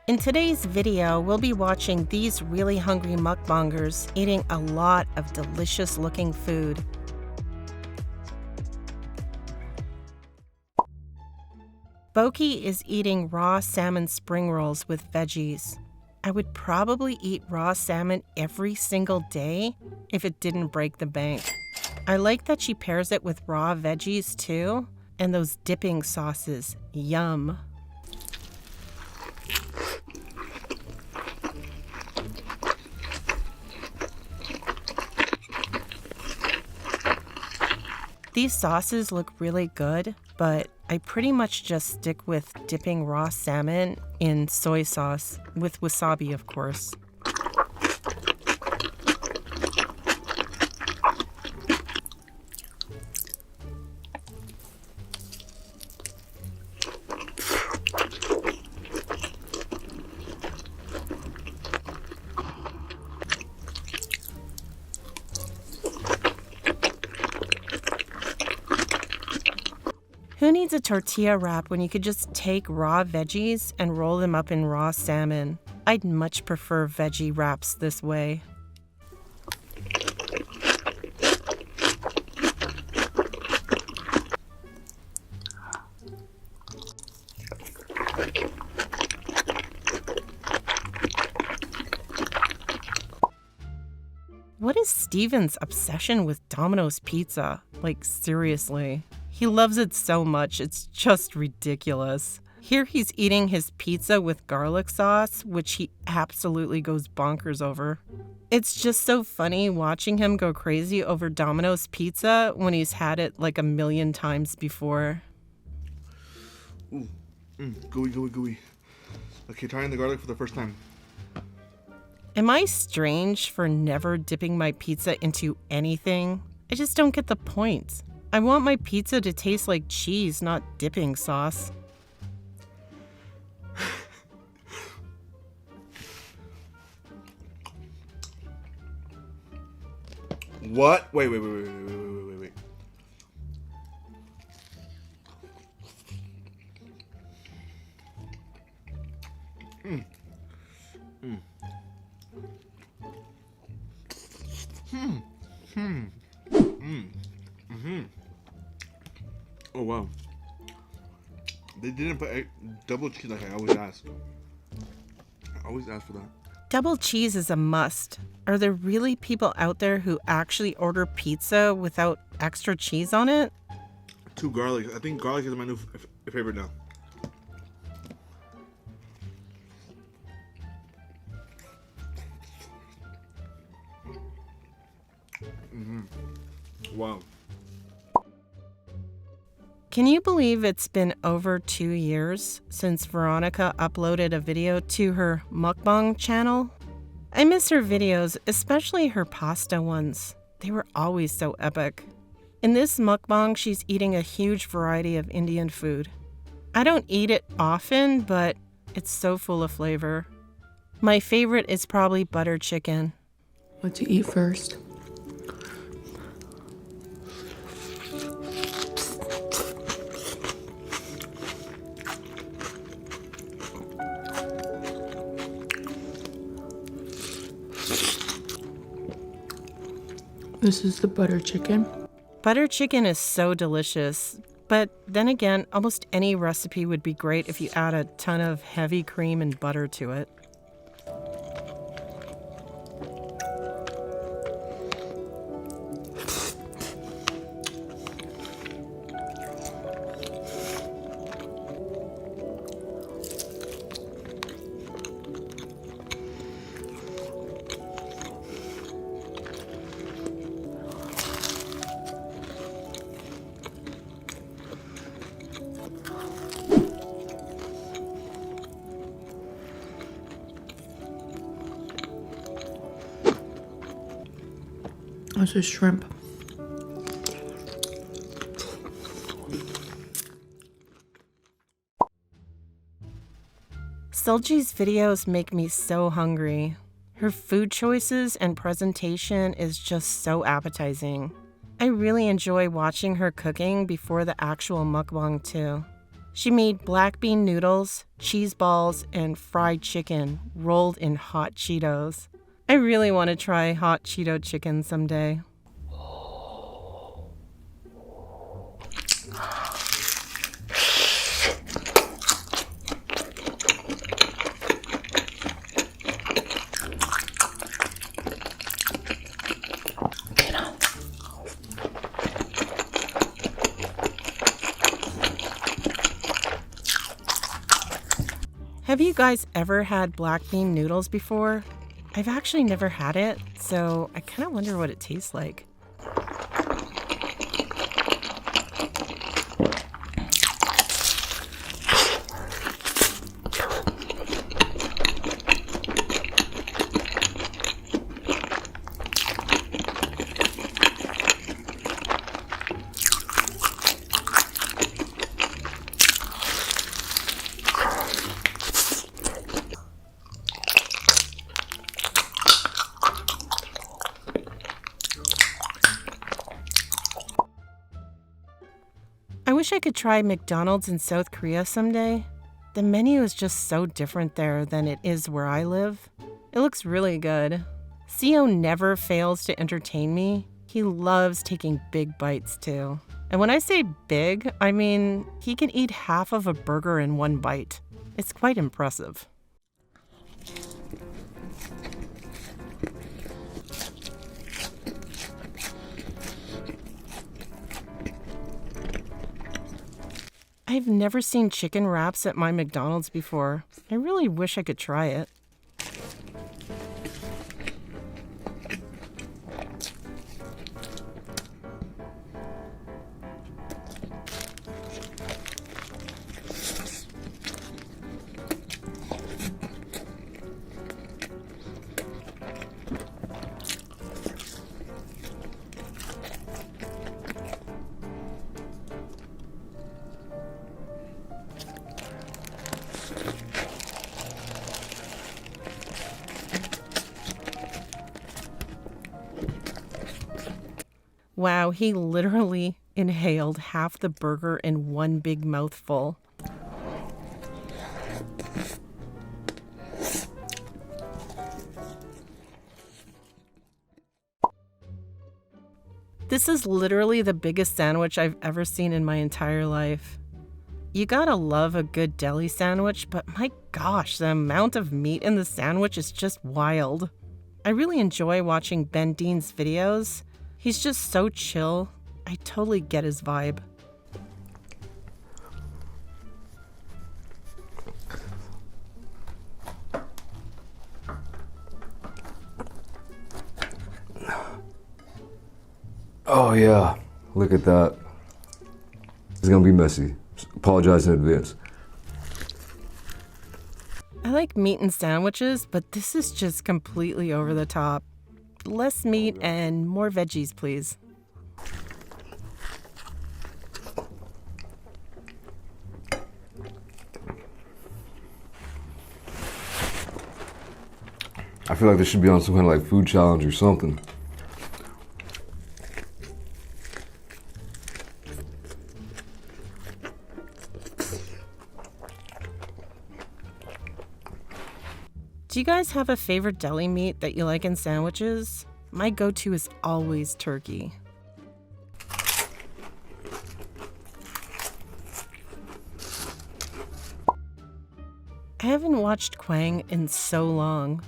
In today's video, we'll be watching these really hungry mukbangers eating a lot of delicious looking food. Boki is eating raw salmon spring rolls with veggies. I would probably eat raw salmon every single day if it didn't break the bank. I like that she pairs it with raw veggies too, and those dipping sauces. Yum. These sauces look really good, but I pretty much just stick with dipping raw salmon in soy sauce, with wasabi of course. Who needs a tortilla wrap when you could just take raw veggies and roll them up in raw salmon? I'd much prefer veggie wraps this way. What is Steven's obsession with Domino's pizza? Like, seriously. He loves it so much, it's just ridiculous. Here he's eating his pizza with garlic sauce, which he absolutely goes bonkers over. It's just so funny watching him go crazy over Domino's pizza when he's had it like a million times before. Ooh, gooey, gooey, gooey. Okay, trying the garlic for the first time. Am I strange for never dipping my pizza into anything? I just don't get the point. I want my pizza to taste like cheese, not dipping sauce. What? Wait. Oh wow. They didn't put double cheese like I always ask. I always ask for that. Double cheese is a must. Are there really people out there who actually order pizza without extra cheese on it? 2 garlic. I think garlic is my new favorite now. Wow. Can you believe it's been over 2 years since Veronica uploaded a video to her Mukbang channel? I miss her videos, especially her pasta ones. They were always so epic. In this mukbang, she's eating a huge variety of Indian food. I don't eat it often, but it's so full of flavor. My favorite is probably butter chicken. What to eat first? This is the butter chicken. Butter chicken is so delicious, but then again, almost any recipe would be great if you add a ton of heavy cream and butter to it. This is shrimp. Sulji's videos make me so hungry. Her food choices and presentation is just so appetizing. I really enjoy watching her cooking before the actual mukbang too. She made black bean noodles, cheese balls, and fried chicken rolled in hot Cheetos. I really want to try hot Cheeto chicken someday. Have you guys ever had black bean noodles before? I've actually never had it, so I kind of wonder what it tastes like. I wish I could try McDonald's in South Korea someday. The menu is just so different there than it is where I live. It looks really good. Seo never fails to entertain me. He loves taking big bites too. And when I say big, I mean he can eat half of a burger in one bite. It's quite impressive. I've never seen chicken wraps at my McDonald's before. I really wish I could try it. Wow, he literally inhaled half the burger in one big mouthful. This is literally the biggest sandwich I've ever seen in my entire life. You gotta love a good deli sandwich, but my gosh, the amount of meat in the sandwich is just wild. I really enjoy watching Ben Dean's videos. He's just so chill. I totally get his vibe. Oh yeah, look at that. It's gonna be messy. Apologize in advance. I like meat in sandwiches, but this is just completely over the top. Less meat and more veggies, please. I feel like this should be on some kind of like food challenge or something. Do you guys have a favorite deli meat that you like in sandwiches? My go-to is always turkey. I haven't watched Kwang in so long.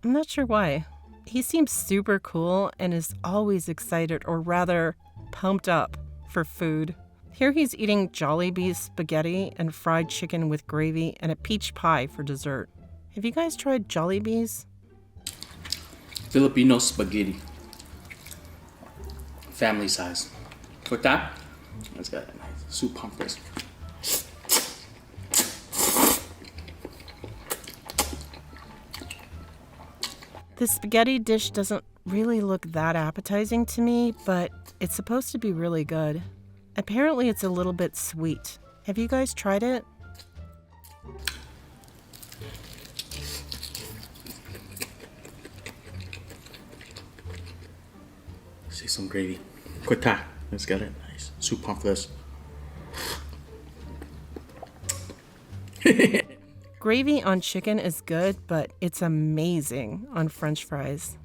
I'm not sure why. He seems super cool and is always excited, or rather, pumped up for food. Here he's eating Jollibee spaghetti and fried chicken with gravy and a peach pie for dessert. Have you guys tried Jollibees? Filipino spaghetti. Family size. With that, let's get a nice soup pump this. The spaghetti dish doesn't really look that appetizing to me, but it's supposed to be really good. Apparently it's a little bit sweet. Have you guys tried it? See some gravy. Quick that. Let's get it. Nice soup pump this. Gravy on chicken is good, but it's amazing on French fries.